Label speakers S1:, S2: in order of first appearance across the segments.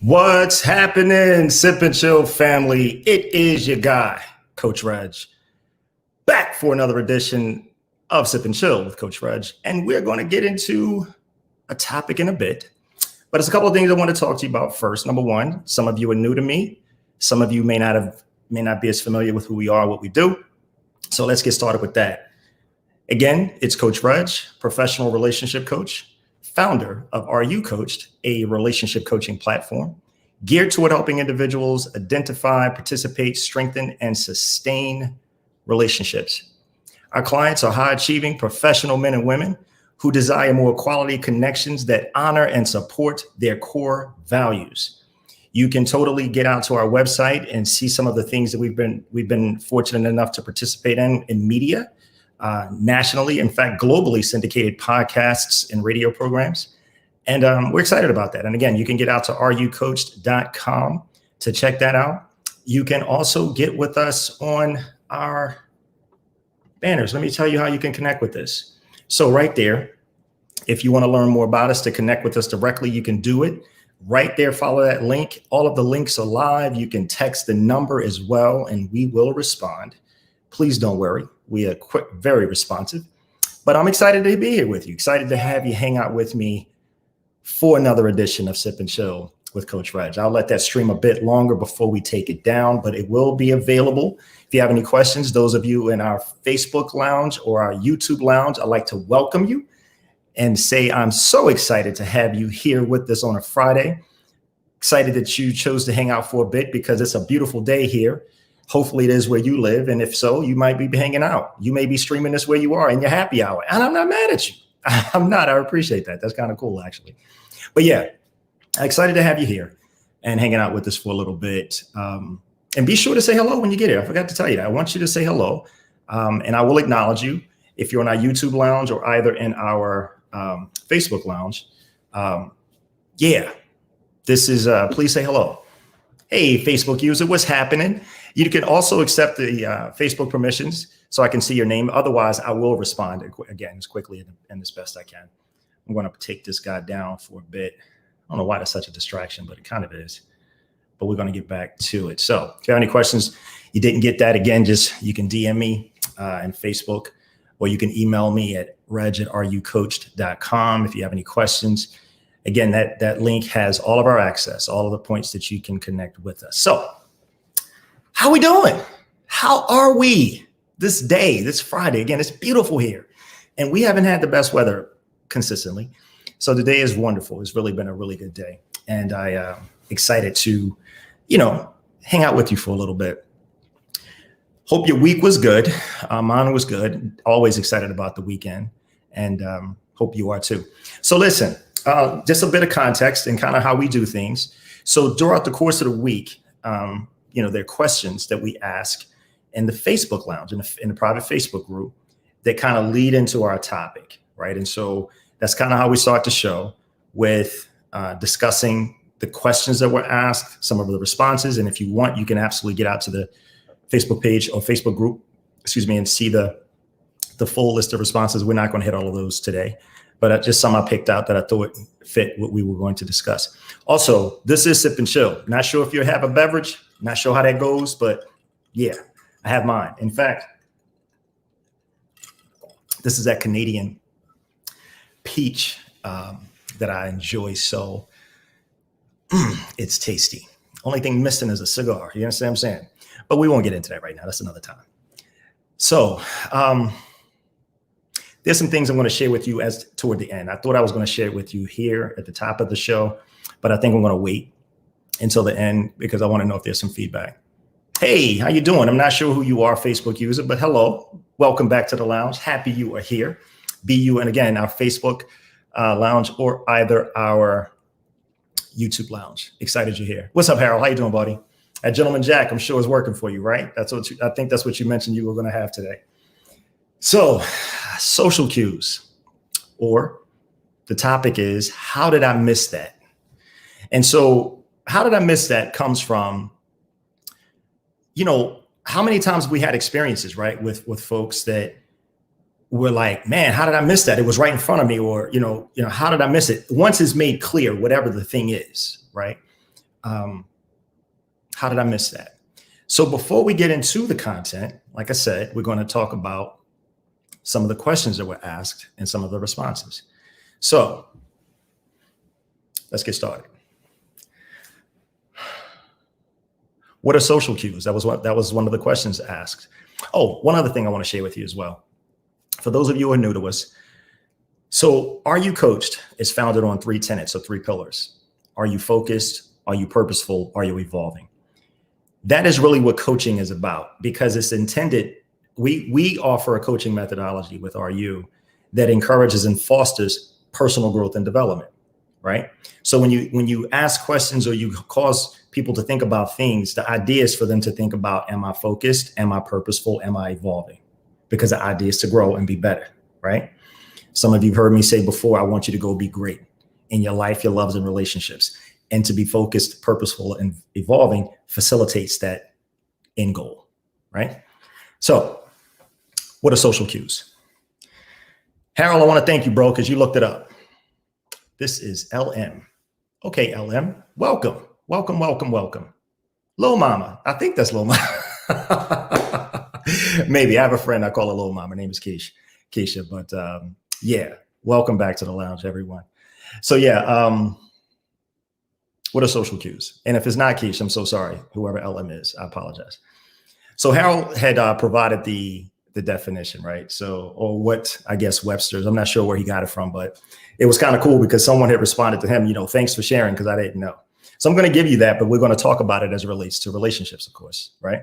S1: What's happening, Sip and Chill family? It is your guy, Coach Reg, back for another edition of Sip and Chill with Coach Reg. And we're going to get into a topic in a bit, but there's a couple of things I want to talk to you about first. Number one, some of you are new to me. Some of you may not be as familiar with who we are, what we do. So let's get started with that. Again, it's Coach Reg, professional relationship coach, founder of Are You Coached, a relationship coaching platform geared toward helping individuals identify, participate, strengthen, and sustain relationships. Our clients are high-achieving professional men and women who desire more quality connections that honor and support their core values. You can totally get out to our website and see some of the things that we've been fortunate enough to participate in media, nationally, in fact, globally syndicated podcasts and radio programs. And we're excited about that. And again, you can get out to areyoucoached.com to check that out. You can also get with us on our banners. Let me tell you how you can connect with this. So right there, if you want to learn more about us, to connect with us directly, you can do it right there. Follow that link. All of the links are live. You can text the number as well, and we will respond. Please don't worry. We are quick, very responsive, but I'm excited to be here with you. Excited to have you hang out with me for another edition of Sip and Chill with Coach Reg. I'll let that stream a bit longer before we take it down, but it will be available. If you have any questions, those of you in our Facebook lounge or our YouTube lounge, I'd like to welcome you and say I'm so excited to have you here with us on a Friday. Excited that you chose to hang out for a bit because it's a beautiful day here. Hopefully it is where you live. And if so, you might be hanging out. You may be streaming this where you are in your happy hour. And I'm not mad at you. I'm not. I appreciate that. That's kind of cool, actually. But yeah, excited to have you here and hanging out with us for a little bit. And be sure to say hello when you get here. I forgot to tell you that. I want you to say hello. And I will acknowledge you if you're in our YouTube lounge or either in our Facebook lounge. This is, please say hello. Hey, Facebook user, what's happening? You can also accept the Facebook permissions so I can see your name. Otherwise, I will respond again as quickly and as best I can. I'm going to take this guy down for a bit. I don't know why that's such a distraction, but it kind of is. But we're going to get back to it. So if you have any questions, you didn't get that, again, you can DM me in Facebook, or you can email me at reg@areyoucoached.com if you have any questions. Again, that link has all of our access, all of the points that you can connect with us. So how are we doing? How are we this day, this Friday? Again, it's beautiful here. And we haven't had the best weather consistently. So today is wonderful. It's really been a really good day. And I excited to, hang out with you for a little bit. Hope your week was good. Mine was good. Always excited about the weekend. And hope you are too. So listen. Just a bit of context and kind of how we do things. So throughout the course of the week, there are questions that we ask in the Facebook lounge, in the private Facebook group, that kind of lead into our topic, right? And so that's kind of how we start the show, with discussing the questions that were asked, some of the responses. And if you want, you can absolutely get out to the Facebook page or Facebook group, and see the full list of responses. We're not going to hit all of those today, but just some I picked out that I thought fit what we were going to discuss. Also, this is Sip and Chill. Not sure if you have a beverage, not sure how that goes, but yeah, I have mine. In fact, this is that Canadian peach that I enjoy. So it's tasty. Only thing missing is a cigar. You understand what I'm saying? But we won't get into that right now. That's another time. So, there's some things I'm going to share with you as toward the end. I thought I was going to share it with you here at the top of the show, but I think I'm going to wait until the end because I want to know if there's some feedback. Hey, how you doing? I'm not sure who you are, Facebook user, but hello. Welcome back to the lounge. Happy you are here. Be you, and again, our Facebook lounge or either our YouTube lounge. Excited you're here. What's up, Harold? How you doing, buddy? That Gentleman Jack, I'm sure is working for you, right? I think that's what you mentioned you were going to have today. So, social cues, or the topic is, how did I miss that? And so how did I miss that comes from, how many times we had experiences, right, with folks that were like, man, how did I miss that? It was right in front of me, or, how did I miss it? Once it's made clear, whatever the thing is, right? How did I miss that? So before we get into the content, like I said, we're going to talk about some of the questions that were asked and some of the responses. So let's get started. What are social cues? That was one of the questions asked. Oh, one other thing I want to share with you as well. For those of you who are new to us, so Are You Coached is founded on 3 tenets or 3 pillars. Are you focused? Are you purposeful? Are you evolving? That is really what coaching is about, because it's intended. We offer a coaching methodology with RU that encourages and fosters personal growth and development, right? So when you ask questions or you cause people to think about things, the idea is for them to think about, am I focused? Am I purposeful? Am I evolving? Because the idea is to grow and be better, right? Some of you have heard me say before, I want you to go be great in your life, your loves and relationships. And to be focused, purposeful, and evolving facilitates that end goal, right? So what are social cues? Harold, I want to thank you, bro, because you looked it up. This is LM. Okay, LM, welcome. Lil Mama, I think that's Lil Mama. Maybe. I have a friend I call her Lil Mama. Her name is Keisha, but yeah, welcome back to the lounge, everyone. So yeah, what are social cues? And if it's not Keisha, I'm so sorry, whoever LM is, I apologize. So Harold had provided the definition, right? So, or what, I guess Webster's, I'm not sure where he got it from, but it was kind of cool because someone had responded to him, thanks for sharing, because I didn't know. So I'm going to give you that, but we're going to talk about it as it relates to relationships, of course, right?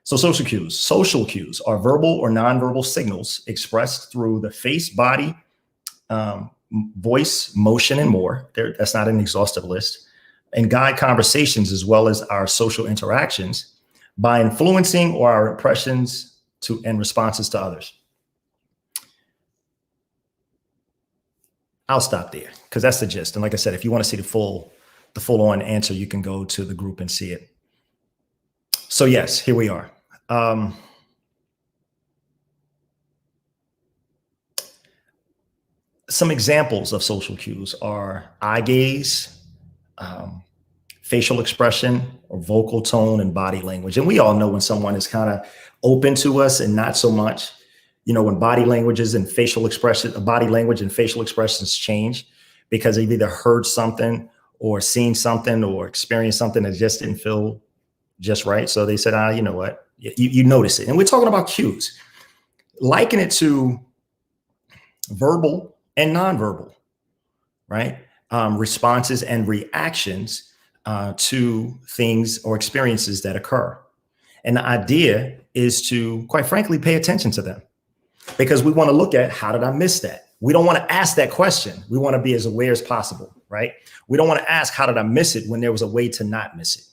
S1: So social cues. Social cues are verbal or nonverbal signals expressed through the face, body, voice, motion, and more. That's not an exhaustive list. And guide conversations as well as our social interactions by influencing or our impressions and responses to others. I'll stop there because that's the gist. And like I said, if you want to see the full on answer, you can go to the group and see it. So yes, here we are. Some examples of social cues are eye gaze, facial expression, or vocal tone, and body language. And we all know when someone is kind of open to us and not so much, when body languages and facial expression, body language and facial expressions change because they've either heard something or seen something or experienced something that just didn't feel just right. So they said, you know what, you notice it. And we're talking about cues. Liken it to verbal and nonverbal, right? Responses and reactions to things or experiences that occur. And the idea is to, quite frankly, pay attention to them because we want to look at, how did I miss that? We don't want to ask that question. We want to be as aware as possible, right? We don't want to ask, how did I miss it, when there was a way to not miss it,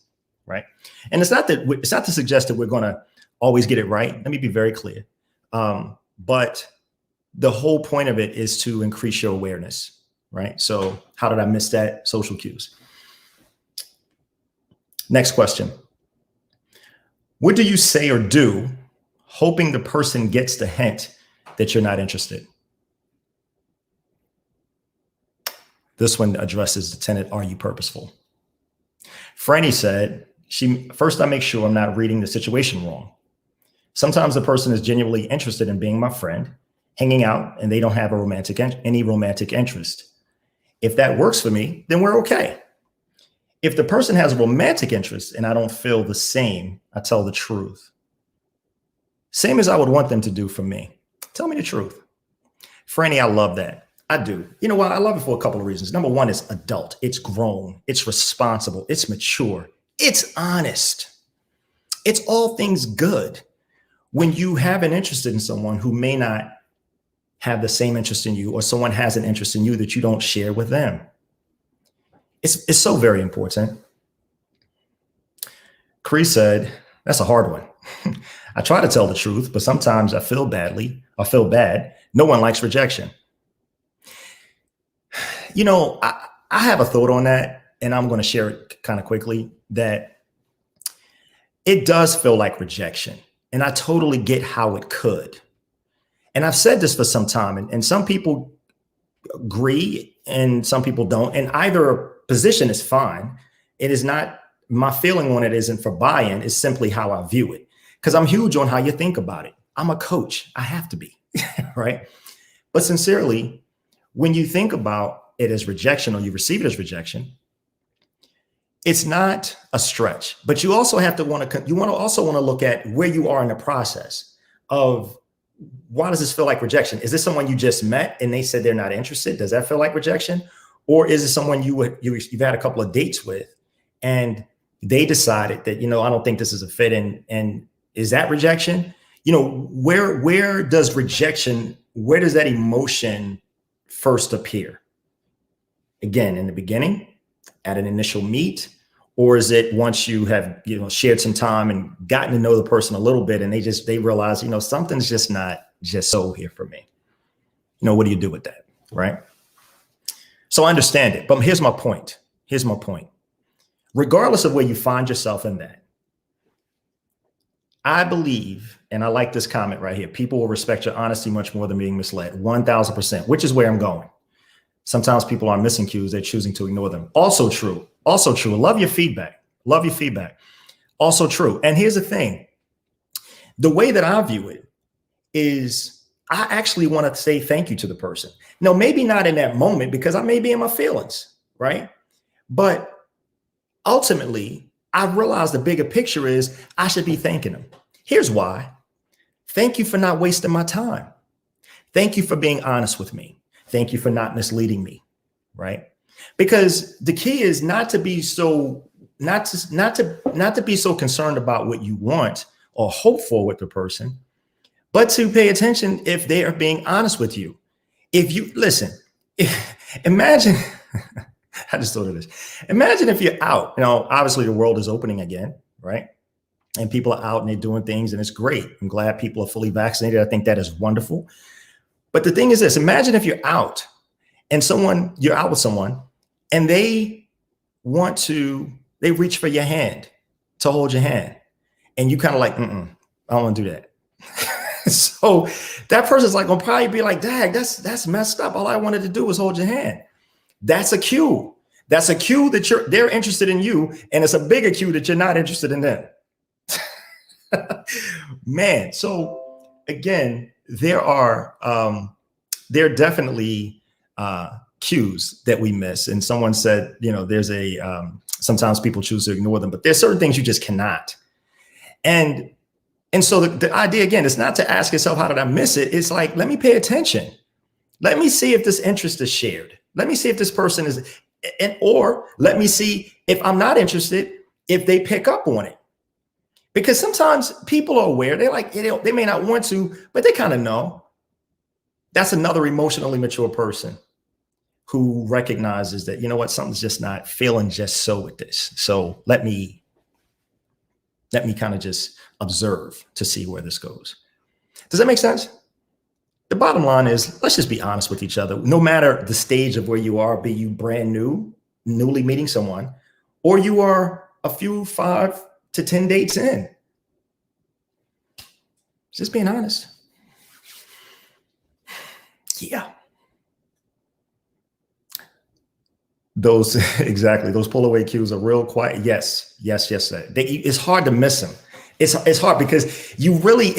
S1: right? And it's not to suggest that we're going to always get it right. Let me be very clear. But the whole point of it is to increase your awareness, right? So how did I miss that? Social cues. Next question. What do you say or do hoping the person gets the hint that you're not interested? This one addresses the tenet, are you purposeful? Franny said, first I make sure I'm not reading the situation wrong. Sometimes the person is genuinely interested in being my friend, hanging out, and they don't have any romantic interest. If that works for me, then we're okay. If the person has a romantic interest and I don't feel the same, I tell the truth. Same as I would want them to do for me. Tell me the truth. Franny, I love that. I do. You know what? I love it for a couple of reasons. Number one, it's adult. It's grown. It's responsible. It's mature. It's honest. It's all things good. When you have an interest in someone who may not have the same interest in you, or someone has an interest in you that you don't share with them. It's so very important. Chris said, that's a hard one. I try to tell the truth, but sometimes I feel badly. I feel bad. No one likes rejection. I have a thought on that, and I'm going to share it kind of quickly, that it does feel like rejection. And I totally get how it could. And I've said this for some time, and some people agree and some people don't. And either position is fine. It is not my feeling on it isn't for buy-in, it's simply how I view it. Because I'm huge on how you think about it. I'm a coach. I have to be, right? But sincerely, when you think about it as rejection or you receive it as rejection, it's not a stretch, but you also have to want to look at where you are in the process of why does this feel like rejection? Is this someone you just met and they said they're not interested? Does that feel like rejection? Or is it someone you've had a couple of dates with and they decided that, I don't think this is a fit, and is that rejection? Where does that emotion first appear? Again, in the beginning, at an initial meet, or is it once you have, shared some time and gotten to know the person a little bit and they realize, something's just not just so here for me. What do you do with that? Right. So I understand it, but here's my point. Regardless of where you find yourself in that, I believe, and I like this comment right here, people will respect your honesty much more than being misled. 1000%, which is where I'm going. Sometimes people are missing cues. They're choosing to ignore them. Also true. Love your feedback. Also true. And here's the thing. The way that I view it is I actually want to say thank you to the person. No, maybe not in that moment because I may be in my feelings, right? But ultimately, I realized the bigger picture is I should be thanking them. Here's why. Thank you for not wasting my time. Thank you for being honest with me. Thank you for not misleading me, right? Because the key is not to be so concerned about what you want or hope for with the person, but to pay attention if they are being honest with you. If you listen, imagine, I just thought of this. Imagine if you're out, obviously the world is opening again, right? And people are out and they're doing things and it's great. I'm glad people are fully vaccinated. I think that is wonderful. But the thing is this, imagine if you're out and you're out with someone and they reach for your hand to hold your hand. And you kind of like, I don't want to do that. So that person's like, gonna probably be like, dang, that's messed up. All I wanted to do was hold your hand. That's a cue. That's a cue that they're interested in you. And it's a bigger cue that you're not interested in them. Man. So again, there are definitely cues that we miss. And someone said, there's sometimes people choose to ignore them, but there's certain things you just cannot. And so the idea, again, is not to ask yourself, how did I miss it? It's like, let me pay attention. Let me see if this interest is shared. Let me see if this person or let me see if I'm not interested, if they pick up on it. Because sometimes people are aware, they may not want to, but they kind of know. That's another emotionally mature person who recognizes that, something's just not feeling just so with this. So let me kind of just observe to see where this goes. Does that make sense? The bottom line is, let's just be honest with each other. No matter the stage of where you are, be you brand new, newly meeting someone, or you are a few 5 to 10 dates in. Just being honest. Yeah. Those pull away cues are real quiet. Yes. It's hard to miss them. It's hard because you really,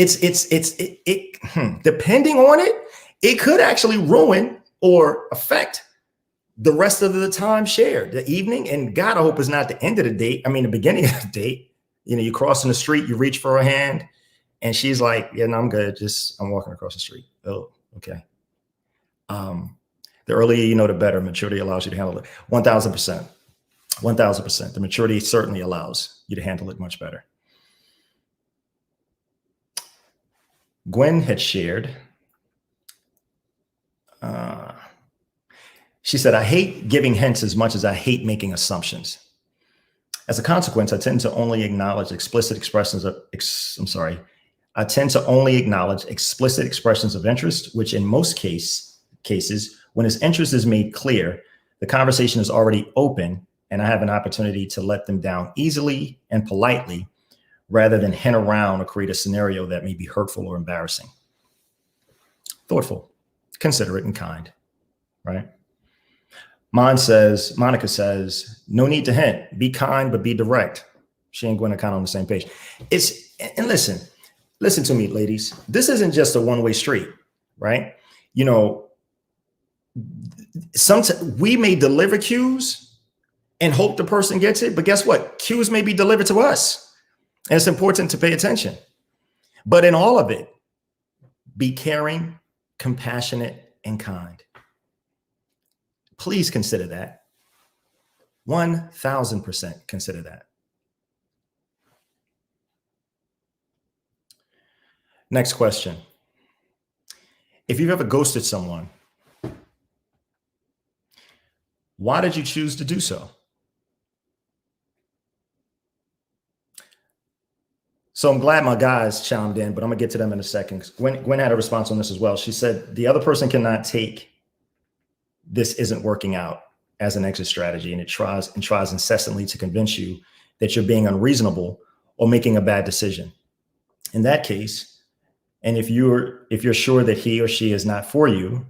S1: depending on it, it could actually ruin or affect the rest of the time shared, the evening. And God, I hope it's not the end of the date. I mean, the beginning of the date, you're crossing the street, you reach for her hand and she's like, yeah, no, I'm good. I'm walking across the street. Oh, okay. The earlier you know, the better. Maturity allows you to handle it. 1000%. 1000%. The maturity certainly allows you to handle it much better. Gwen had shared. She said, I hate giving hints as much as I hate making assumptions. As a consequence, I tend to only acknowledge explicit expressions of interest, which in most cases, when his interest is made clear, the conversation is already open and I have an opportunity to let them down easily and politely rather than hint around or create a scenario that may be hurtful or embarrassing. Thoughtful, considerate, and kind, right? Monica says, no need to hint. Be kind, but be direct. She and Gwen are kind of on the same page. And listen to me, ladies. This isn't just a one-way street, right? You know, sometimes we may deliver cues and hope the person gets it, but guess what? Cues may be delivered to us, and it's important to pay attention. But in all of it, be caring, compassionate, and kind. Please consider that. 1,000% consider that. Next question. If you've ever ghosted someone, why did you choose to do so? So I'm glad my guys chimed in, but I'm gonna get to them in a second. Gwen had a response on this as well. She said, the other person cannot take this isn't working out as an exit strategy, and it tries incessantly to convince you that you're being unreasonable or making a bad decision. In that case, and if you're sure that he or she is not for you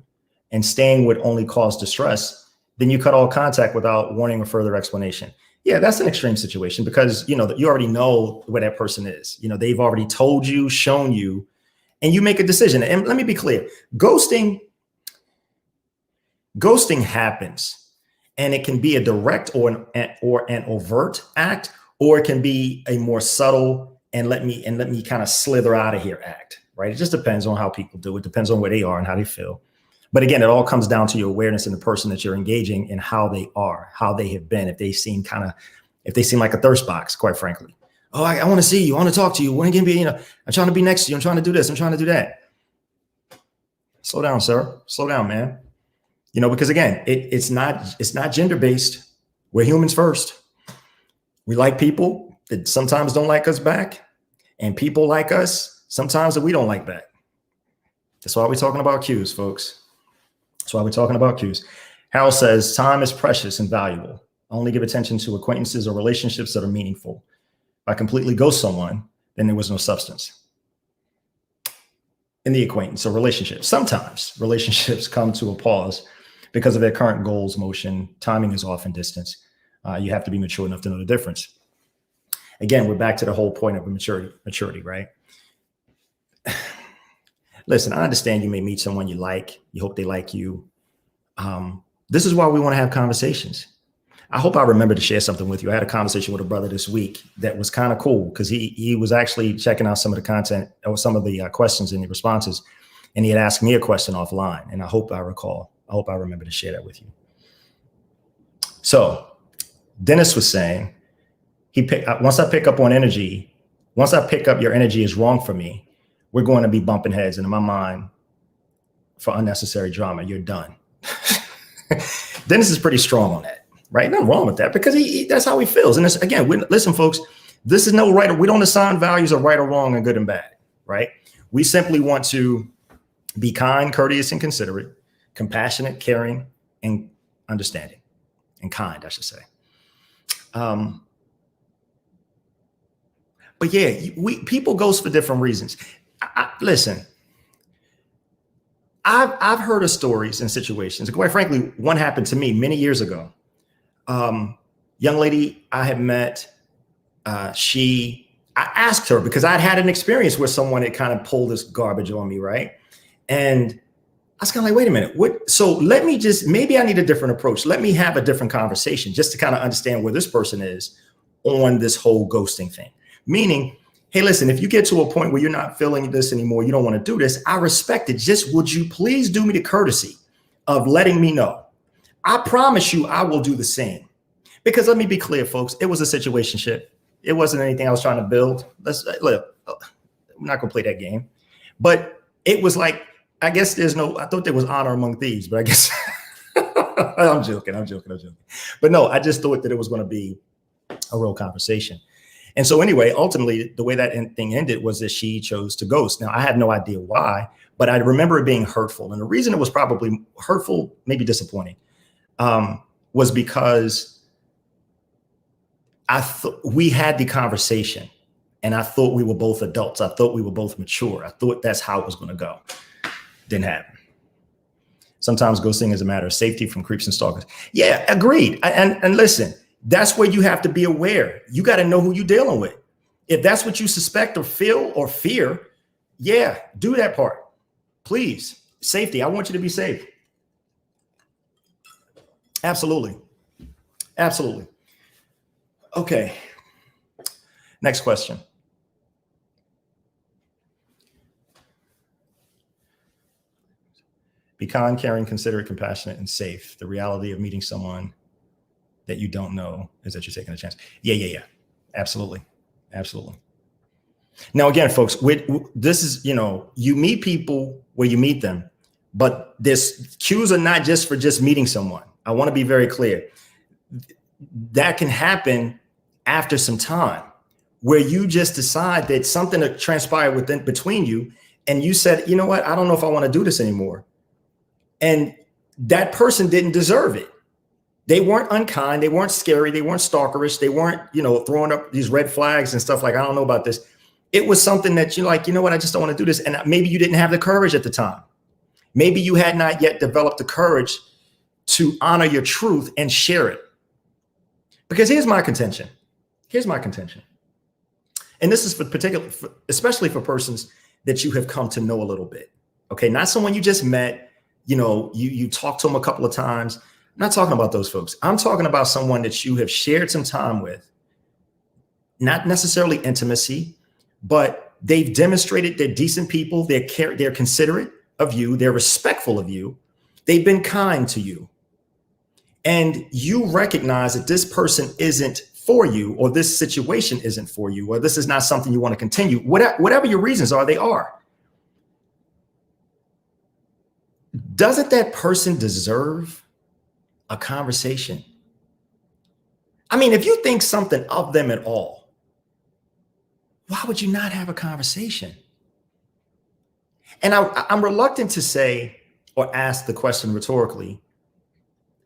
S1: and staying would only cause distress, then you cut all contact without warning or further explanation. Yeah, that's an extreme situation because, you know, you already know where that person is. You know, they've already told you, shown you, and you make a decision. And let me be clear, ghosting happens, and it can be a direct or an overt act, or it can be a more subtle and let me kind of slither out of here act, right? It just depends on how people do it. Depends on where they are and how they feel. But again, it all comes down to your awareness in the person that you're engaging and how they are, how they have been. If they seem like a thirst box, quite frankly. Oh, I want to see you. I want to talk to you. When can be, I'm trying to be next to you. I'm trying to do this. I'm trying to do that. Slow down, sir. Slow down, man. Because again, it's not gender-based. We're humans first. We like people that sometimes don't like us back, and people like us sometimes that we don't like back. That's why we're talking about cues, folks. That's why we're talking about cues. Harold says, time is precious and valuable. Only give attention to acquaintances or relationships that are meaningful. If I completely ghost someone, then there was no substance in the acquaintance or relationship. Sometimes relationships come to a pause because of their current goals, motion, timing is off, and distance. You have to be mature enough to know the difference. Again, we're back to the whole point of maturity, right? Listen, I understand you may meet someone you like. You hope they like you. This is why we want to have conversations. I hope I remember to share something with you. I had a conversation with a brother this week that was kind of cool because he was actually checking out some of the content or some of the questions and the responses. And he had asked me a question offline. And I hope I remember to share that with you. So Dennis was saying, once I pick up your energy is wrong for me, we're going to be bumping heads. And in my mind, for unnecessary drama, you're done. Dennis is pretty strong on that, right? Nothing wrong with that because that's how he feels. And again, listen, folks, this is no right. We don't assign values of right or wrong and good and bad, right? We simply want to be kind, courteous, and considerate, compassionate, caring, and understanding, and kind, I should say. But yeah, people ghost for different reasons. Listen, I've heard of stories and situations. Quite frankly, one happened to me many years ago. Young lady I had met, I asked her because I'd had an experience where someone had kind of pulled this garbage on me, right? And I was kind of like, wait a minute, so maybe I need a different approach. Let me have a different conversation just to kind of understand where this person is on this whole ghosting thing. Meaning, hey, listen, if you get to a point where you're not feeling this anymore, you don't want to do this, I respect it. Just would you please do me the courtesy of letting me know? I promise you I will do the same. Because let me be clear, folks, it was a situationship. It wasn't anything I was trying to build. Look, I'm not going to play that game. But it was like, I guess I thought there was honor among thieves, but I guess I'm joking. But no, I just thought that it was going to be a real conversation. And so anyway, ultimately, the way that thing ended was that she chose to ghost. Now, I had no idea why, but I remember it being hurtful. And the reason it was probably hurtful, maybe disappointing, was because we had the conversation and I thought we were both adults. I thought we were both mature. I thought that's how it was going to go. Didn't happen. Sometimes ghosting is a matter of safety from creeps and stalkers. Yeah, agreed. And listen, that's where you have to be aware. You got to know who you're dealing with. If that's what you suspect or feel or fear, yeah, do that part. Please. Safety. I want you to be safe. Absolutely. Absolutely. Okay. Next question. Be kind, caring, considerate, compassionate, and safe. The reality of meeting someone that you don't know is that you're taking a chance. Yeah. Absolutely. Absolutely. Now, again, folks, this is, you meet people where you meet them, but this cues are not just for just meeting someone. I want to be very clear. That can happen after some time where you just decide that something that transpired between you, and you said, you know what, I don't know if I want to do this anymore. And that person didn't deserve it. They weren't unkind. They weren't scary. They weren't stalkerish. They weren't, throwing up these red flags and stuff like, I don't know about this. It was something that you're like, you know what, I just don't want to do this. And maybe you didn't have the courage at the time. Maybe you had not yet developed the courage to honor your truth and share it. Because here's my contention. And this is especially for persons that you have come to know a little bit. Okay. Not someone you just met, you talked to them a couple of times. I'm not talking about those folks. I'm talking about someone that you have shared some time with, not necessarily intimacy, but they've demonstrated they're decent people. They're considerate of you. They're respectful of you. They've been kind to you. And you recognize that this person isn't for you, or this situation isn't for you, or this is not something you want to continue. Whatever your reasons are, they are. Doesn't that person deserve a conversation? I mean, if you think something of them at all, why would you not have a conversation? And I'm reluctant to say or ask the question rhetorically,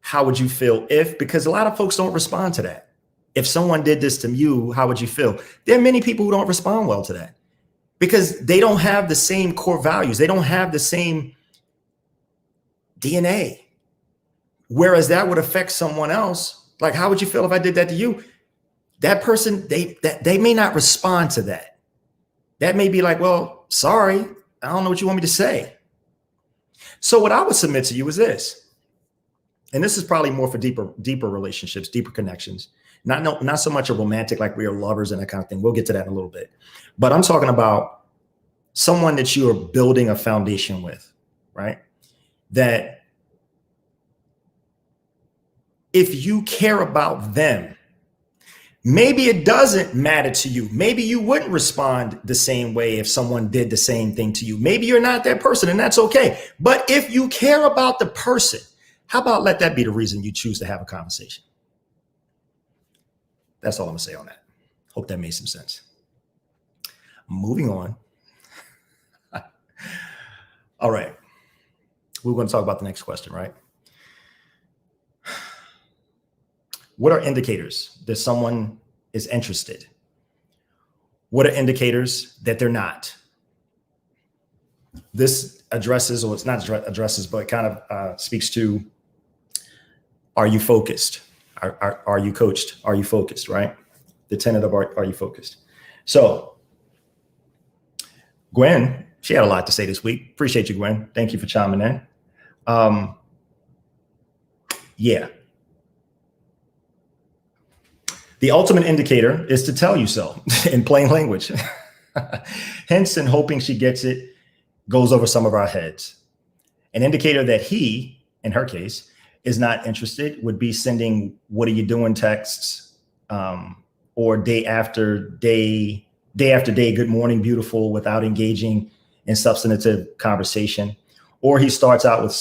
S1: how would you feel if, because a lot of folks don't respond to that. If someone did this to you, how would you feel? There are many people who don't respond well to that because they don't have the same core values. They don't have the same DNA. Whereas that would affect someone else. Like, how would you feel if I did that to you? That person, they may not respond to that. That may be like, well, sorry, I don't know what you want me to say. So what I would submit to you is this, and this is probably more for deeper relationships, deeper connections, not so much a romantic, like we are lovers and that kind of thing. We'll get to that in a little bit, but I'm talking about someone that you are building a foundation with, right? That if you care about them, maybe it doesn't matter to you. Maybe you wouldn't respond the same way if someone did the same thing to you. Maybe you're not that person, and that's okay. But if you care about the person, how about let that be the reason you choose to have a conversation? That's all I'm gonna say on that. Hope that made some sense. Moving on. All right. We're going to talk about the next question, right? What are indicators that someone is interested? What are indicators that they're not? This addresses, or it's not addresses, but it kind of speaks to, are you focused? Are you coached? Are you focused, right? The tenet of are you focused? So Gwen, she had a lot to say this week. Appreciate you, Gwen. Thank you for chiming in. Yeah. The ultimate indicator is to tell you so in plain language. Hence, in hoping she gets it, goes over some of our heads. An indicator that he, in her case, is not interested would be sending "what are you doing" texts, or day after day, good morning, beautiful, without engaging in substantive conversation. Or he starts out with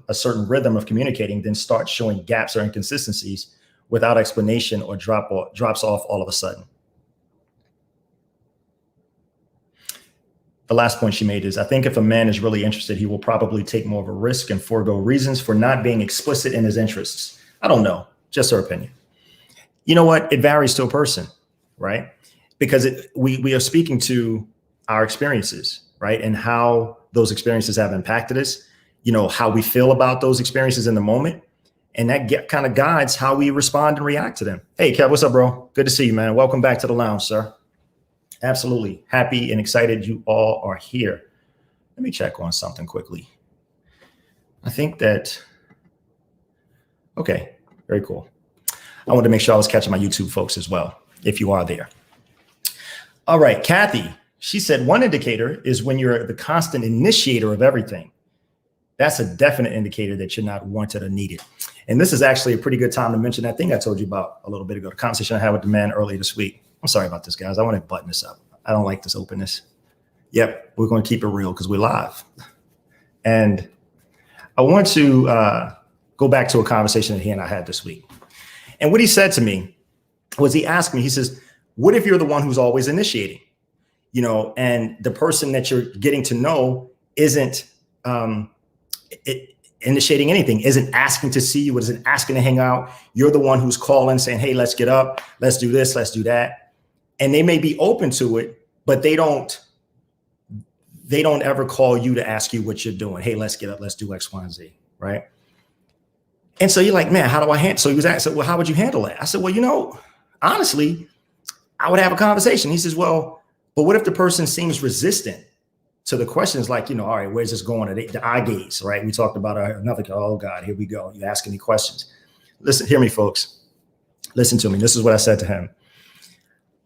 S1: a certain rhythm of communicating, then starts showing gaps or inconsistencies without explanation, or drops off all of a sudden. The last point she made is, I think if a man is really interested, he will probably take more of a risk and forego reasons for not being explicit in his interests. I don't know, just her opinion. You know what? It varies to a person, right? Because we are speaking to our experiences, right? And how those experiences have impacted us. how we feel about those experiences in the moment. And that kind of guides how we respond and react to them. Hey, Kev, what's up, bro? Good to see you, man. Welcome back to the lounge, sir. Absolutely happy and excited you all are here. Let me check on something quickly. I think that, okay, very cool. I wanted to make sure I was catching my YouTube folks as well, if you are there. All right, Kathy, she said one indicator is when you're the constant initiator of everything. That's a definite indicator that you're not wanted or needed. And this is actually a pretty good time to mention that thing I told you about a little bit ago, the conversation I had with the man earlier this week. I'm sorry about this, guys. I want to button this up. I don't like this openness. Yep, we're going to keep it real because we're live. And I want to go back to a conversation that he and I had this week. And what he said to me was he asked me, he says, what if you're the one who's always initiating? And the person that you're getting to know isn't initiating anything, isn't asking to see you, isn't asking to hang out. You're the one who's calling saying, hey, let's get up, let's do this, let's do that. And they may be open to it, but they don't ever call you to ask you what you're doing. Hey, let's get up, let's do X, Y, and Z, right? And so you're like, man, how do I handle? So he was asking, well, how would you handle that? I said, well, honestly, I would have a conversation. He says, well, but what if the person seems resistant to the questions like, all right, where's this going? The eye gaze, right? We talked about another, oh God, here we go. You asking me questions. Listen, hear me, folks. Listen to me. This is what I said to him.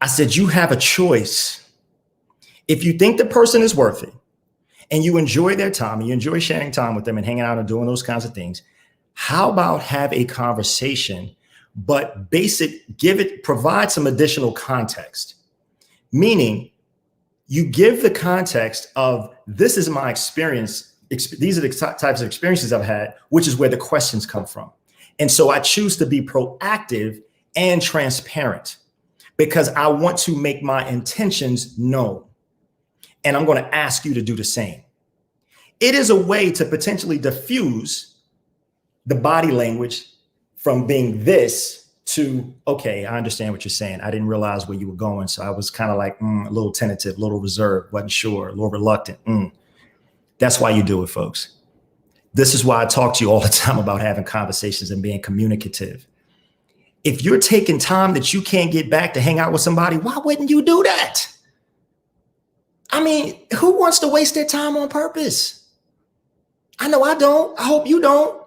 S1: I said, you have a choice. If you think the person is worth it and you enjoy their time and you enjoy sharing time with them and hanging out and doing those kinds of things, how about have a conversation, but provide some additional context, meaning you give the context of this is my experience. These are the types of experiences I've had, which is where the questions come from. And so I choose to be proactive and transparent because I want to make my intentions known. And I'm going to ask you to do the same. It is a way to potentially diffuse the body language from being this to, okay, I understand what you're saying. I didn't realize where you were going. So I was kind of like a little tentative, a little reserved, wasn't sure, a little reluctant. That's why you do it, folks. This is why I talk to you all the time about having conversations and being communicative. If you're taking time that you can't get back to hang out with somebody, why wouldn't you do that? I mean, who wants to waste their time on purpose? I know I don't. I hope you don't.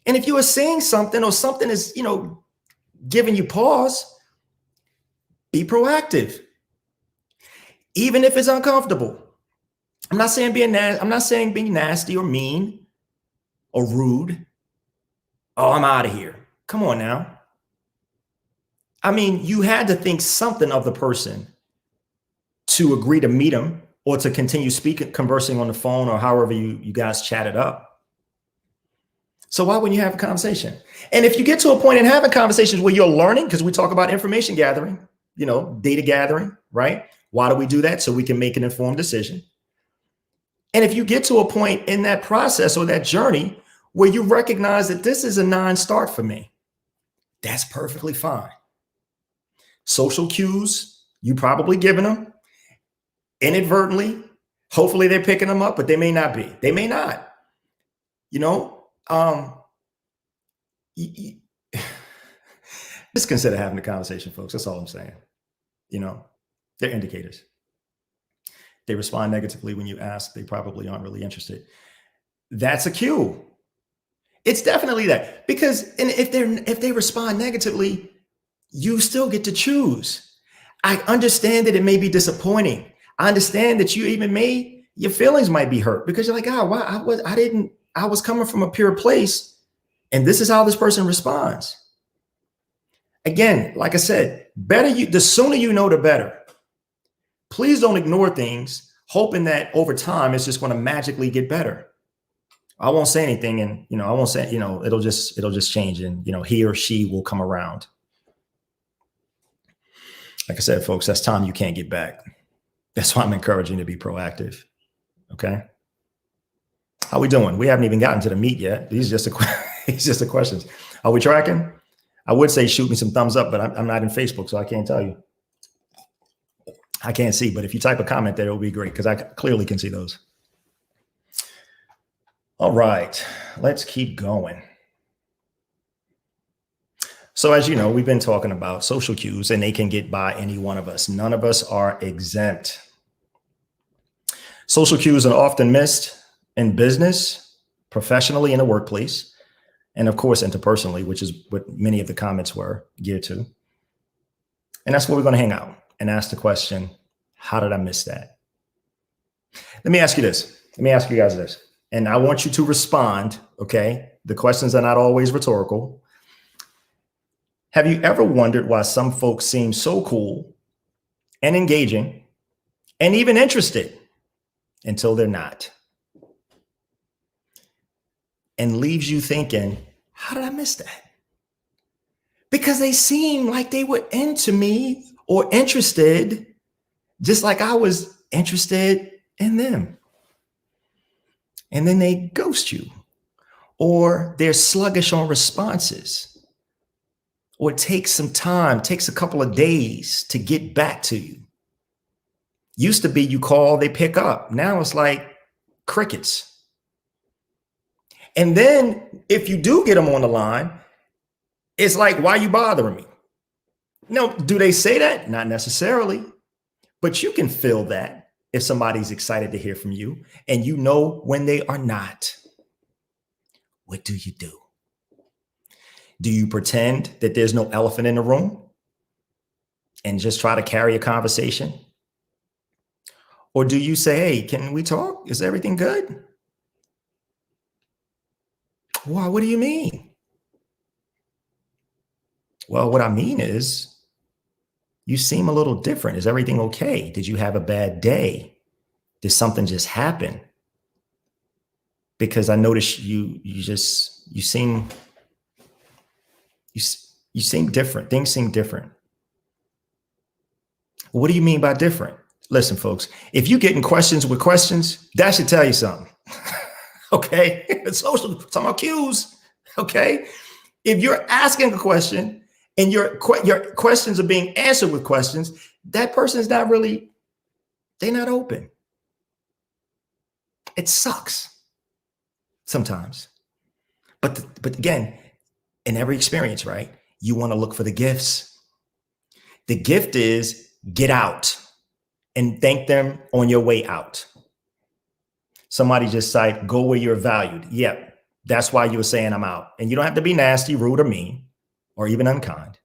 S1: And if you are saying something or something is, giving you pause, be proactive, even if it's uncomfortable. I'm not saying being nasty or mean or rude. Oh, I'm out of here. Come on now. I mean, you had to think something of the person to agree to meet them or to continue conversing on the phone or however you guys chatted up. So why wouldn't you have a conversation? And if you get to a point in having conversations where you're learning, because we talk about information gathering, data gathering, right? Why do we do that? So we can make an informed decision. And if you get to a point in that process or that journey where you recognize that this is a non-start for me, that's perfectly fine. Social cues, you probably given them inadvertently. Hopefully they're picking them up, but they may not be. They may not. Just consider having a conversation, folks. That's all I'm saying. They're indicators. They respond negatively when you ask. They probably aren't really interested. That's a cue. It's definitely that, because if they respond negatively, you still get to choose. I understand that it may be disappointing. I understand that your feelings might be hurt because you're like, I was coming from a pure place, and this is how this person responds. Again, like I said, the sooner you know, the better. Please don't ignore things, hoping that over time it's just going to magically get better. I won't say anything, and I won't say, it'll just change, and he or she will come around. Like I said, folks, that's time you can't get back. That's why I'm encouraging you to be proactive. Okay. How we doing? We haven't even gotten to the meat yet. These are just the questions. Are we tracking? I would say shoot me some thumbs up, but I'm not in Facebook, so I can't tell you. I can't see, but if you type a comment there, it'll be great because I clearly can see those. All right, let's keep going. So as you know, we've been talking about social cues and they can get by any one of us. None of us are exempt. Social cues are often missed in business, professionally in the workplace, and of course, interpersonally, which is what many of the comments were geared to. And that's where we're going to hang out and ask the question, how did I miss that? Let me ask you this. Let me ask you guys this. And I want you to respond, okay? The questions are not always rhetorical. Have you ever wondered why some folks seem so cool and engaging and even interested until they're not? And leaves you thinking, how did I miss that? Because they seem like they were into me or interested, just like I was interested in them. And then they ghost you, or they're sluggish on responses, or it takes some time, takes a couple of days to get back to you. Used to be you call, they pick up. Now it's like crickets. And then if you do get them on the line, it's like, why are you bothering me? No, do they say that? Not necessarily, but you can feel that if somebody's excited to hear from you and you know when they are not. What do you do? Do you pretend that there's no elephant in the room and just try to carry a conversation? Or do you say, hey, can we talk? Is everything good? Why? What do you mean? Well, what I mean is you seem a little different. Is everything okay? Did you have a bad day? Did something just happen? Because I noticed you seem different. Things seem different. What do you mean by different? Listen, folks, if you're getting questions with questions, that should tell you something. Okay. It's social, talking about cues. Okay. If you're asking a question and your questions are being answered with questions, that person is not really, they're not open. It sucks sometimes. But again, in every experience, right? You want to look for the gifts. The gift is get out and thank them on your way out. Somebody just said, go where you're valued. Yep. That's why you were saying I'm out. And you don't have to be nasty, rude, or mean, or even unkind.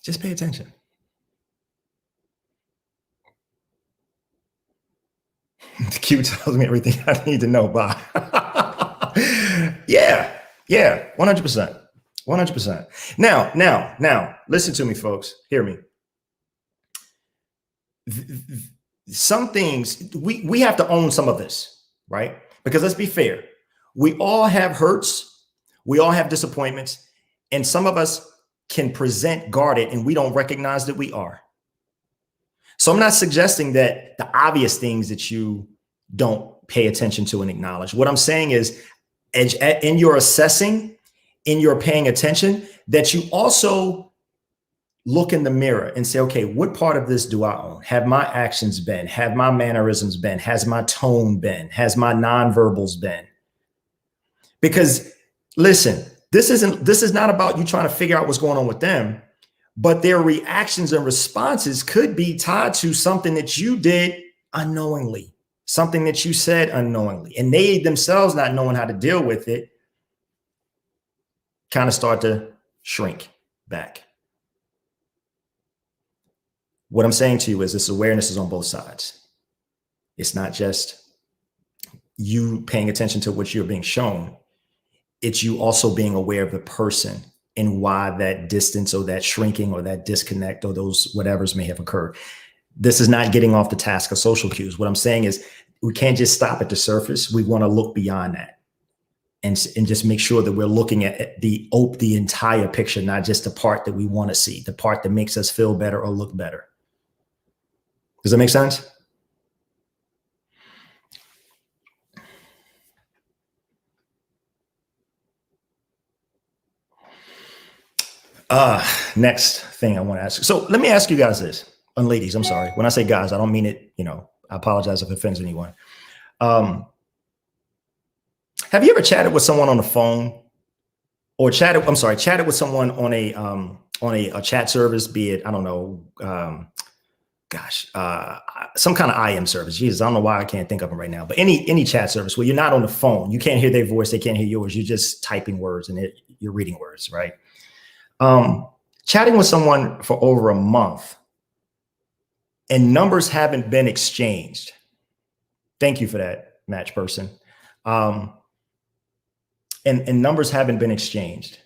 S1: Just pay attention. The cue tells me everything I need to know. Bye. Yeah, 100%. 100%. Now, listen to me, folks. Hear me. Some things, we have to own some of this, right? Because let's be fair. We all have hurts. We all have disappointments. And some of us can present guarded and we don't recognize that we are. So I'm not suggesting that the obvious things that you don't pay attention to and acknowledge. What I'm saying is in your assessing, in your paying attention, that you also look in the mirror and say, okay, what part of this do I own? Have my actions been? Have my mannerisms been? Has my tone been? Has my nonverbals been? Because listen, this is not about you trying to figure out what's going on with them, but their reactions and responses could be tied to something that you did unknowingly, something that you said unknowingly, and they themselves not knowing how to deal with it, kind of start to shrink back. What I'm saying to you is this awareness is on both sides. It's not just you paying attention to what you're being shown. It's you also being aware of the person and why that distance or that shrinking or that disconnect or those whatevers may have occurred. This is not getting off the task of social cues. What I'm saying is we can't just stop at the surface. We want to look beyond that and just make sure that we're looking at the entire picture, not just the part that we want to see, the part that makes us feel better or look better. Does that make sense? Next thing I want to ask. So let me ask you guys this, and ladies, I'm sorry. When I say guys, I don't mean it, I apologize if it offends anyone. Have you ever chatted with someone on the phone or chatted with someone on a chat service, be it, I don't know, some kind of IM service. Jesus, I don't know why I can't think of them right now, but any chat service where you're not on the phone, you can't hear their voice, they can't hear yours. You're just typing words and you're reading words, right? Chatting with someone for over a month and numbers haven't been exchanged. Thank you for that, match person. And numbers haven't been exchanged.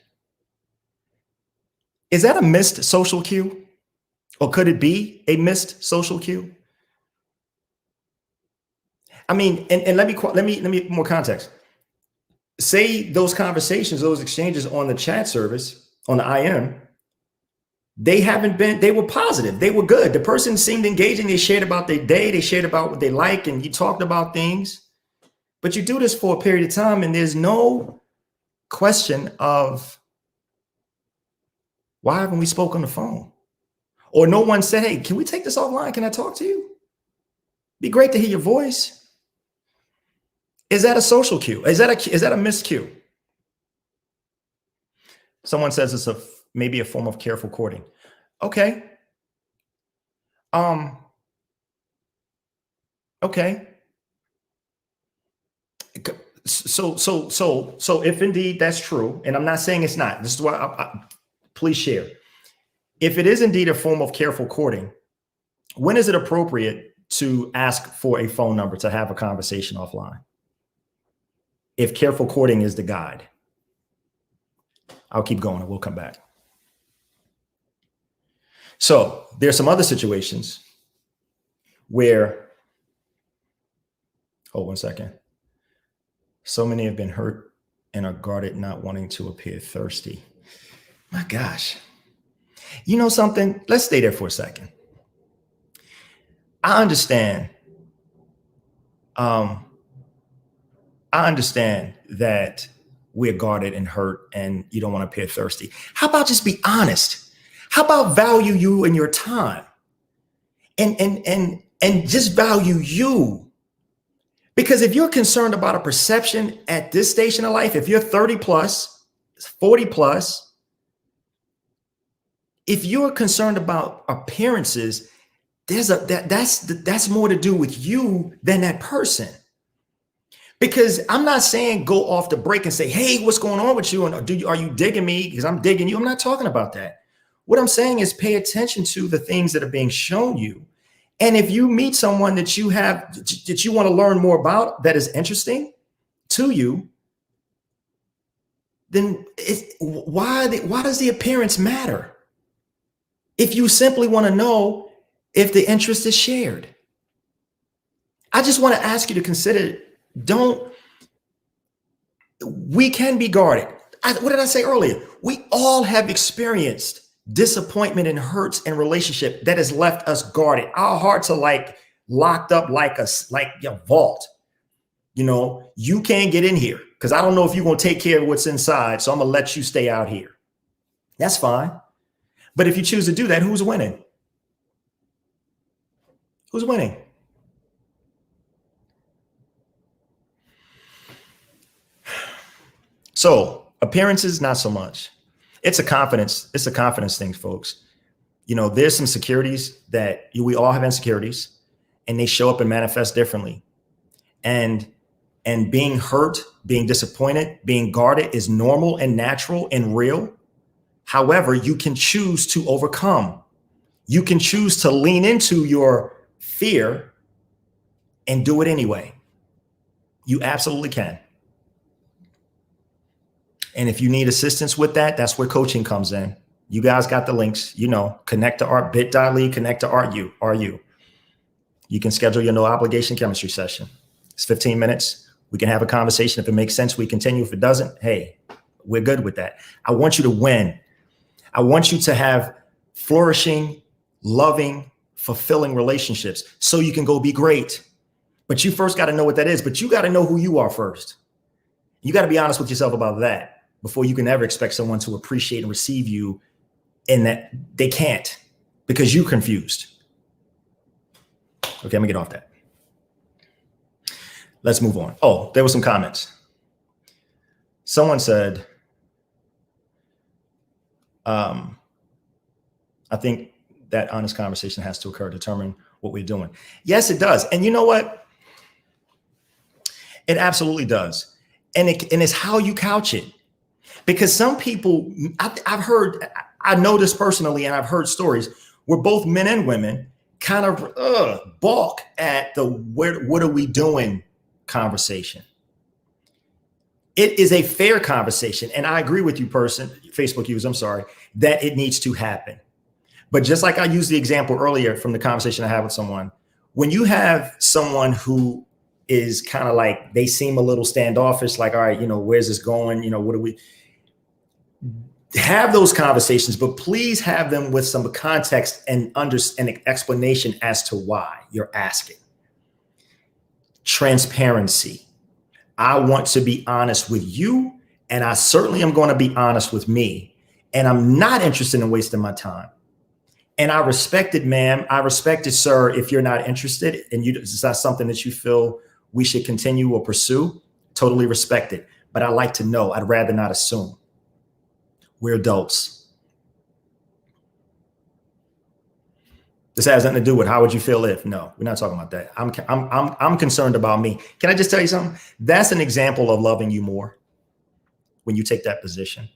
S1: Is that a missed social cue? Or could it be a missed social cue? I mean, and let me more context. Say those conversations, those exchanges on the chat service, on the IM, they were positive. They were good. The person seemed engaging. They shared about their day. They shared about what they like, and you talked about things. But you do this for a period of time, and there's no question of why haven't we spoke on the phone? Or no one said, hey, can we take this offline? Can I talk to you? Be great to hear your voice. Is that a social cue? Is that a miscue? Someone says it's maybe a form of careful courting. Okay. Okay. So if indeed that's true, and I'm not saying it's not, this is why please share. If it is indeed a form of careful courting, when is it appropriate to ask for a phone number to have a conversation offline? If careful courting is the guide. I'll keep going and we'll come back. So there's some other situations where, hold 1 second. So many have been hurt and are guarded, not wanting to appear thirsty. My gosh. You know something? Let's stay there for a second. I understand that we're guarded and hurt and you don't want to appear thirsty. How about just be honest? How about value you and your time and just value you? Because if you're concerned about a perception at this station of life, if you're 30 plus, 40 plus, if you're concerned about appearances, that's more to do with you than that person. Because I'm not saying go off the break and say, hey, what's going on with you? And are you digging me? Because I'm digging you. I'm not talking about that. What I'm saying is pay attention to the things that are being shown you. And if you meet someone that you want to learn more about that is interesting to you, then why does the appearance matter? If you simply want to know if the interest is shared. I just want to ask you to consider, we can be guarded. What did I say earlier? We all have experienced disappointment and hurts in relationship that has left us guarded. Our hearts are like locked up like a vault. You know, you can't get in here because I don't know if you're going to take care of what's inside. So I'm going to let you stay out here. That's fine. But if you choose to do that, who's winning? Who's winning? So appearances, not so much. It's a confidence thing, folks. You know, there's some securities that we all have insecurities and they show up and manifest differently. And being hurt, being disappointed, being guarded is normal and natural and real. However, you can choose to overcome. You can choose to lean into your fear and do it anyway. You absolutely can. And if you need assistance with that, that's where coaching comes in. You guys got the links, connect to art, bit.ly, connect to RU. You can schedule your no obligation chemistry session. It's 15 minutes. We can have a conversation. If it makes sense, we continue. If it doesn't, hey, we're good with that. I want you to win. I want you to have flourishing, loving, fulfilling relationships so you can go be great. But you first got to know what that is, but you got to know who you are first. You got to be honest with yourself about that before you can ever expect someone to appreciate and receive you, and that they can't because you're confused. Okay, let me get off that. Let's move on. Oh, there were some comments. Someone said, I think that honest conversation has to occur to determine what we're doing. Yes, it does. And you know what? It absolutely does. And it's how you couch it. Because some people, I know this personally, and I've heard stories where both men and women kind of balk at the what are we doing conversation. It is a fair conversation. And I agree with you, Facebook users, I'm sorry, that it needs to happen. But just like I used the example earlier from the conversation I had with someone, when you have someone who is kind of like, they seem a little standoffish, like, all right, where's this going? What do we have those conversations, but please have them with some context and an explanation as to why you're asking. Transparency. I want to be honest with you, and I certainly am going to be honest with me, and I'm not interested in wasting my time. And I respect it, ma'am. I respect it, sir, if you're not interested and it's not something that you feel we should continue or pursue. Totally respect it. But I like to know. I'd rather not assume. We're adults. This has nothing to do with how would you feel if. No, we're not talking about that. I'm concerned about me. Can I just tell you something? That's an example of loving you more when you take that position.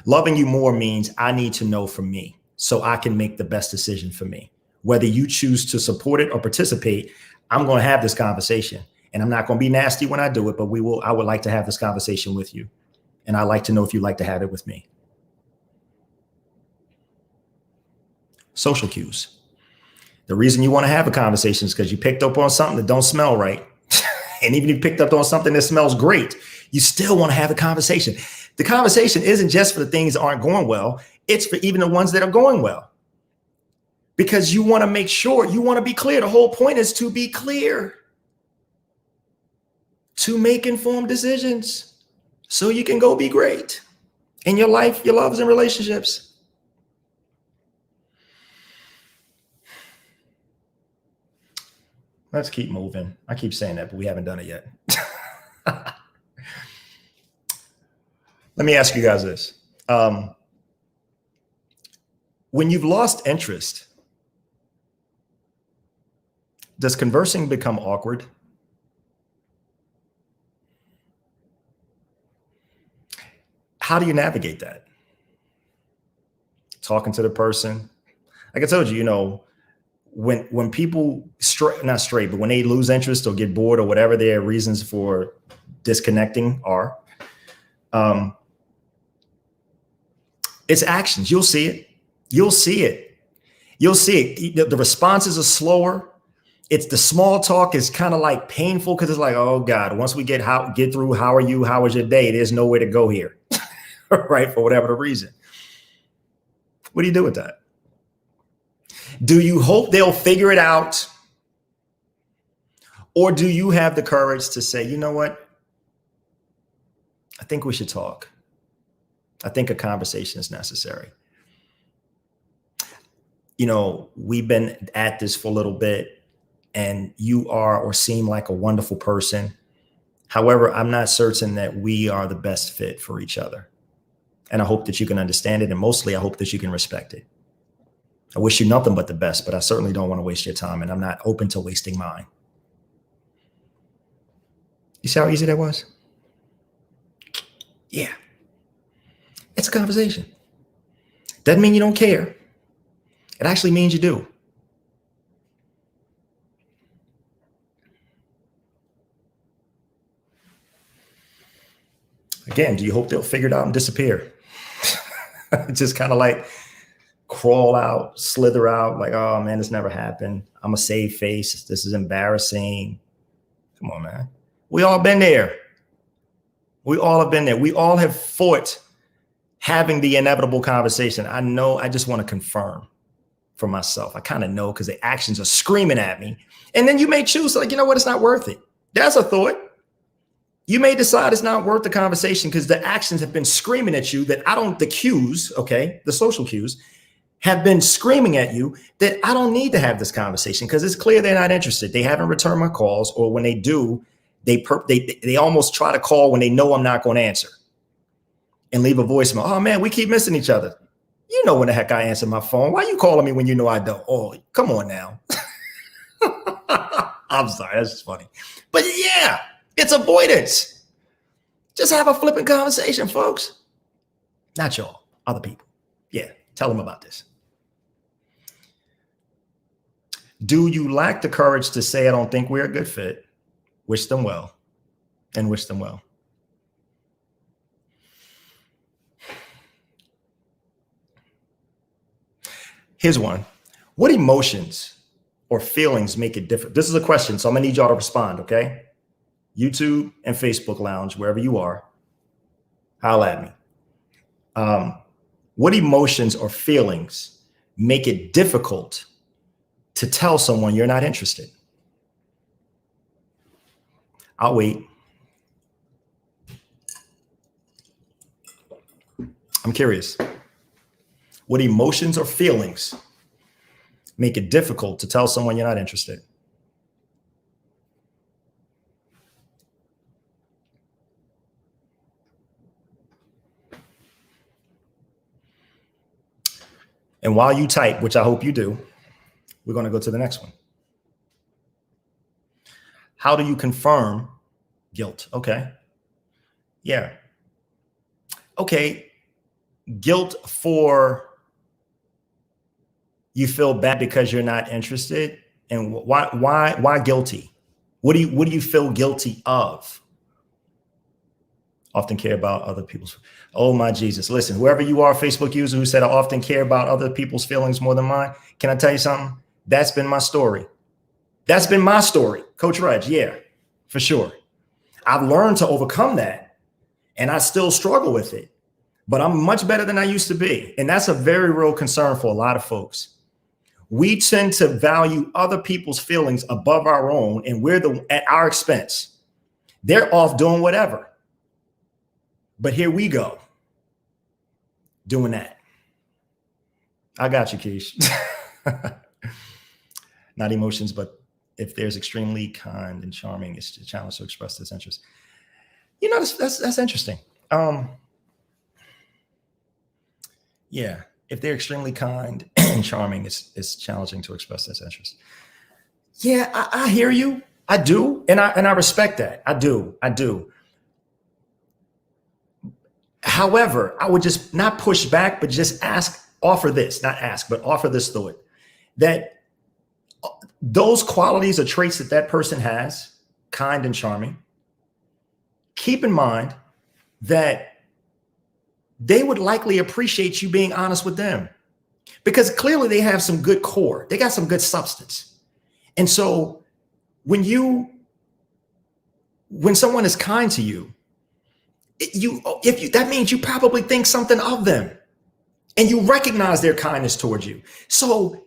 S1: Loving you more means I need to know for me so I can make the best decision for me. Whether you choose to support it or participate, I'm going to have this conversation, and I'm not going to be nasty when I do it, but I would like to have this conversation with you. And I'd like to know if you'd like to have it with me. Social cues. The reason you want to have a conversation is because you picked up on something that don't smell right. And even if you picked up on something that smells great, you still want to have a conversation. The conversation isn't just for the things that aren't going well. It's for even the ones that are going well. Because you want to make sure, you want to be clear. The whole point is to be clear. To make informed decisions. So you can go be great in your life, your loves, and relationships. Let's keep moving. I keep saying that, but we haven't done it yet. Let me ask you guys this. When you've lost interest, does conversing become awkward? How do you navigate that? Talking to the person. Like I told you, when people not straight, but when they lose interest or get bored or whatever their reasons for disconnecting are, it's actions. You'll see it. You'll see it. You'll see it. The responses are slower. It's the small talk is kind of like painful because it's like, oh God, once we get through, how are you? How was your day? There's nowhere to go here. Right? For whatever the reason. What do you do with that? Do you hope they'll figure it out? Or do you have the courage to say, you know what? I think we should talk. I think a conversation is necessary. We've been at this for a little bit, and you are or seem like a wonderful person. However, I'm not certain that we are the best fit for each other. And I hope that you can understand it. And mostly, I hope that you can respect it. I wish you nothing but the best, but I certainly don't want to waste your time. And I'm not open to wasting mine. You see how easy that was? Yeah. It's a conversation. Doesn't mean you don't care. It actually means you do. Again, do you hope they'll figure it out and disappear? Just kind of like crawl out, slither out, like, oh man, this never happened. I'm a save face. This is embarrassing. Come on, man. We all been there. We all have been there. We all have fought having the inevitable conversation. I know, I just want to confirm for myself. I kind of know because the actions are screaming at me. And then you may choose, like, you know what? It's not worth it. That's a thought. You may decide it's not worth the conversation because the actions have been screaming at you the cues, okay, the social cues have been screaming at you that I don't need to have this conversation because it's clear they're not interested. They haven't returned my calls, or when they do, They almost try to call when they know I'm not going to answer and leave a voicemail. Oh man, we keep missing each other. You know when the heck I answer my phone. Why are you calling me when you know I don't? Oh, come on now. I'm sorry, that's just funny. But yeah, it's avoidance. Just have a flipping conversation, folks. Not y'all, other people. Yeah, tell them about this. Do you lack the courage to say, I don't think we're a good fit? Wish them well and wish them well. Here's one. What emotions or feelings make it different? This is a question, so I'm gonna need y'all to respond, okay? YouTube and Facebook Lounge, wherever you are, holla at me. What emotions or feelings make it difficult to tell someone you're not interested? I'll wait. I'm curious. What emotions or feelings make it difficult to tell someone you're not interested? And while you type, which I hope you do, we're going to go to the next one. How do you confirm guilt? Okay. Yeah. Okay. Guilt for you feel bad because you're not interested. And why guilty? What do you feel guilty of? Often care about other people's. Oh my Jesus. Listen, whoever you are, Facebook user who said I often care about other people's feelings more than mine. Can I tell you something? That's been my story. That's been my story. Coach Reg. Yeah, for sure. I've learned to overcome that and I still struggle with it, but I'm much better than I used to be. And that's a very real concern for a lot of folks. We tend to value other people's feelings above our own, and we're at our expense. They're off doing whatever. But here we go doing that. I got you, Keish. Not emotions, but if there's extremely kind and charming, it's a challenge to express this interest. You know, that's interesting. Yeah, if they're extremely kind and charming, it's challenging to express this interest. Yeah, I hear you. I do, and I respect that. I do. However, I would just not push back, but just offer this thought, that those qualities or traits that person has, kind and charming, keep in mind that they would likely appreciate you being honest with them because clearly they have some good core. They got some good substance. And so when someone is kind to you, that means you probably think something of them and you recognize their kindness towards you. So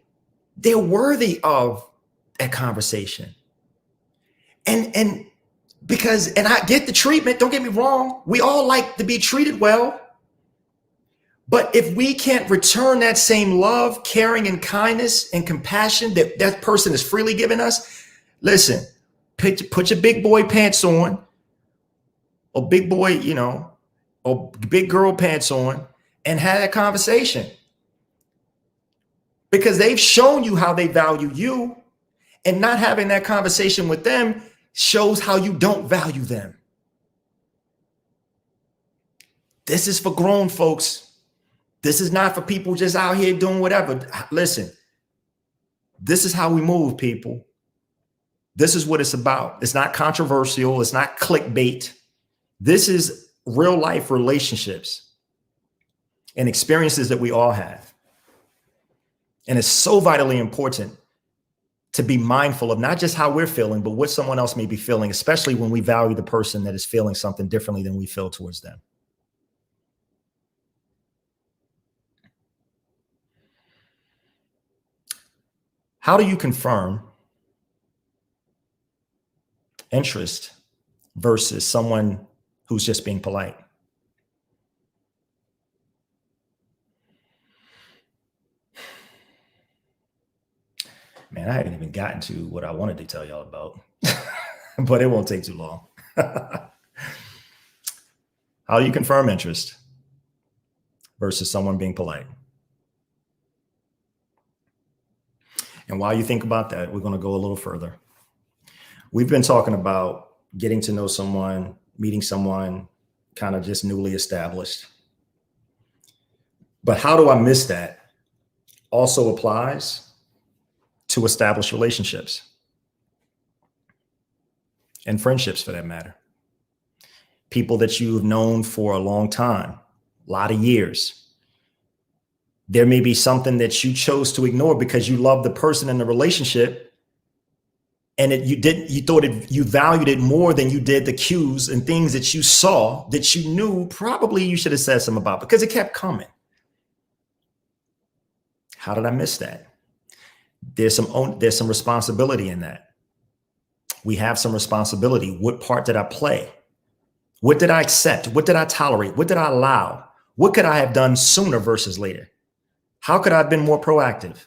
S1: they're worthy of that conversation. And I get the treatment. Don't get me wrong. We all like to be treated well. But if we can't return that same love, caring, and kindness and compassion that person is freely giving us, listen, put your big boy pants on, or big boy, or big girl pants on, and have that conversation. Because they've shown you how they value you, and not having that conversation with them shows how you don't value them. This is for grown folks. This is not for people just out here doing whatever. Listen, this is how we move, people. This is what it's about. It's not controversial. It's not clickbait. This is real life relationships and experiences that we all have. And it's so vitally important to be mindful of not just how we're feeling, but what someone else may be feeling, especially when we value the person that is feeling something differently than we feel towards them. How do you confirm interest versus someone who's just being polite? Man, I haven't even gotten to what I wanted to tell y'all about. but it won't take too long. How do you confirm interest versus someone being polite? And while you think about that, we're going to go a little further. We've been talking about getting to know someone, meeting someone kind of just newly established. But how do I miss that also applies to established relationships and friendships for that matter. People that you've known for a long time, a lot of years. There may be something that you chose to ignore because you love the person in the relationship, and you valued it more than you did the cues and things that you saw that you knew probably you should have said something about because it kept coming. How did I miss that? There's some responsibility in that. We have some responsibility. What part did I play? What did I accept? What did I tolerate? What did I allow? What could I have done sooner versus later? How could I have been more proactive?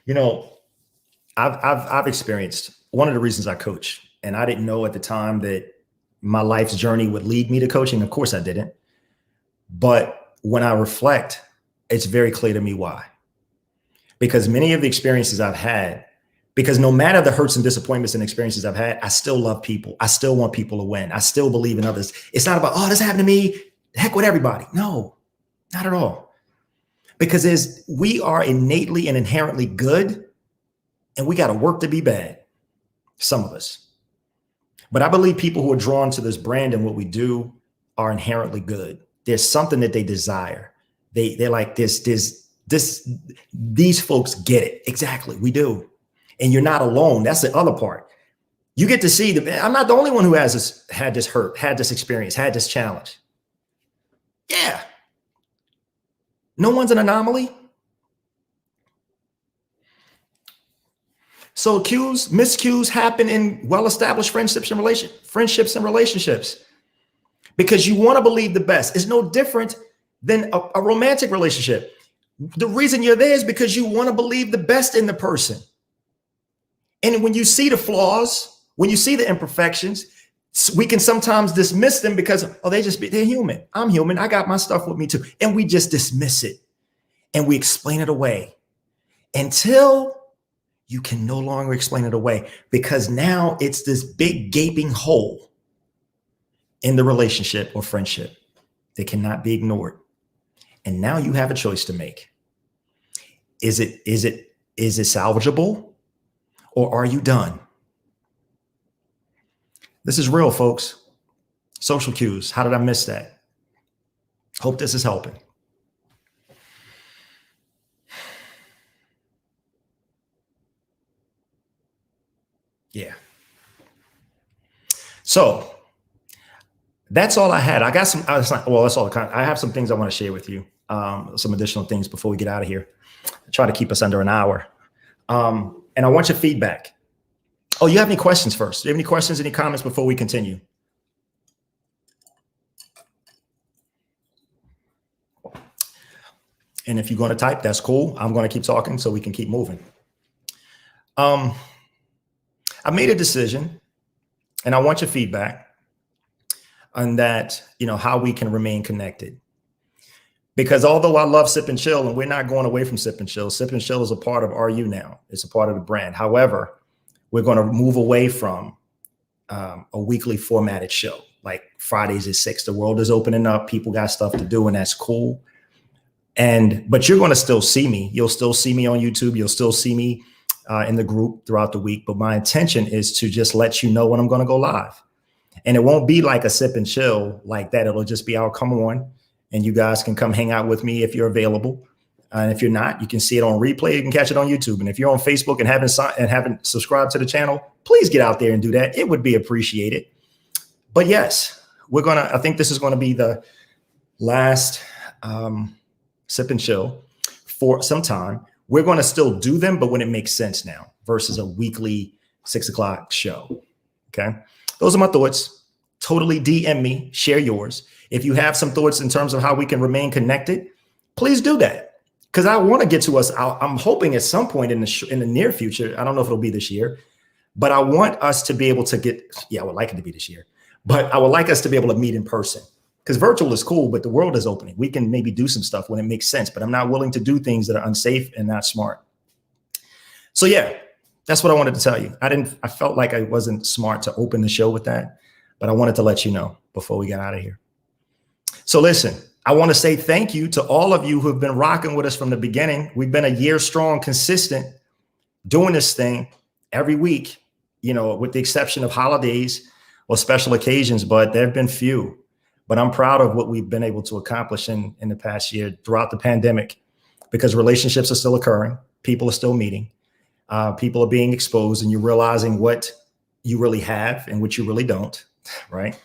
S1: You know, I've experienced one of the reasons I coach, and I didn't know at the time that my life's journey would lead me to coaching. Of course I didn't. But when I reflect, it's very clear to me why. Because many of the experiences I've had, because no matter the hurts and disappointments and experiences I've had, I still love people. I still want people to win. I still believe in others. It's not about, oh, this happened to me. Heck with everybody. No, not at all. Because we are innately and inherently good, and we got to work to be bad. Some of us. But I believe people who are drawn to this brand and what we do are inherently good. There's something that they desire. They're like these folks get it. Exactly. We do. And you're not alone. That's the other part. You get to see I'm not the only one who had this hurt, had this experience, had this challenge. Yeah. No one's an anomaly. So miscues happen in well-established friendships and relationships because you want to believe the best. It's no different than a romantic relationship. The reason you're there is because you want to believe the best in the person. And when you see the flaws, when you see the imperfections, we can sometimes dismiss them because, oh, they're human. I'm human. I got my stuff with me too. And we just dismiss it and we explain it away until you can no longer explain it away, because now it's this big gaping hole in the relationship or friendship that cannot be ignored. And now you have a choice to make. Is it salvageable, or are you done? This is real, folks. Social cues. How did I miss that? Hope this is helping. Yeah. So that's all I had. I got some, that's all I have some things I want to share with you. Some additional things before we get out of here. I try to keep us under an hour. And I want your feedback. Oh, you have any questions first? Do you have any questions, any comments before we continue? And if you're going to type, that's cool. I'm going to keep talking so we can keep moving. I made a decision, and I want your feedback on that, how we can remain connected. Because although I love Sip and Chill, and we're not going away from Sip and Chill is a part of RU now. It's a part of the brand. However, we're going to move away from a weekly formatted show, like Fridays at 6. The world is opening up. People got stuff to do, and that's cool. But you're going to still see me. You'll still see me on YouTube. You'll still see me in the group throughout the week. But my intention is to just let you know when I'm going to go live. And it won't be like a Sip and Chill like that. It'll just be, I'll come on and you guys can come hang out with me if you're available. And if you're not, you can see it on replay. You can catch it on YouTube. And if you're on Facebook and haven't subscribed to the channel, please get out there and do that. It would be appreciated. But yes, I think this is going to be the last Sip and Chill for some time. We're going to still do them, but when it makes sense now versus a weekly 6 o'clock show. Okay. Those are my thoughts. Totally DM me, share yours. If you have some thoughts in terms of how we can remain connected, please do that. Because I want to get to us. I'm hoping at some point in the near future, I don't know if it'll be this year, but I want us to be able to I would like it to be this year, but I would like us to be able to meet in person. Because virtual is cool, but the world is opening. We can maybe do some stuff when it makes sense, but I'm not willing to do things that are unsafe and not smart. So yeah, that's what I wanted to tell you. I felt like I wasn't smart to open the show with that, but I wanted to let you know before we got out of here. So listen, I want to say thank you to all of you who have been rocking with us from the beginning. We've been a year strong, consistent, doing this thing every week, with the exception of holidays or special occasions, but there have been few. But I'm proud of what we've been able to accomplish in the past year throughout the pandemic, because relationships are still occurring. People are still meeting. People are being exposed, and you're realizing what you really have and what you really don't, right?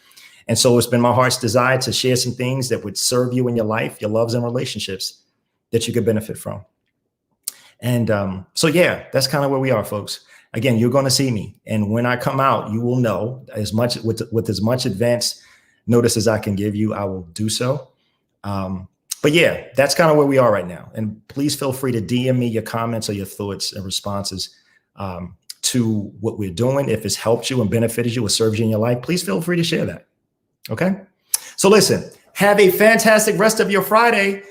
S1: And so it's been my heart's desire to share some things that would serve you in your life, your loves and relationships that you could benefit from. And so, yeah, that's kind of where we are, folks. Again, you're going to see me. And when I come out, you will know with as much advance notice as I can give you, I will do so. But yeah, that's kind of where we are right now. And please feel free to DM me your comments or your thoughts and responses to what we're doing. If it's helped you and benefited you or serves you in your life, please feel free to share that. Okay. So listen, have a fantastic rest of your Friday,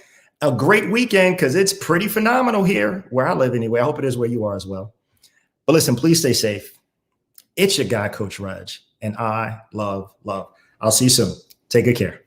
S1: a great weekend, because it's pretty phenomenal here where I live anyway. I hope it is where you are as well. But listen, please stay safe. It's your guy, Coach Reg, and I love. I'll see you soon. Take good care.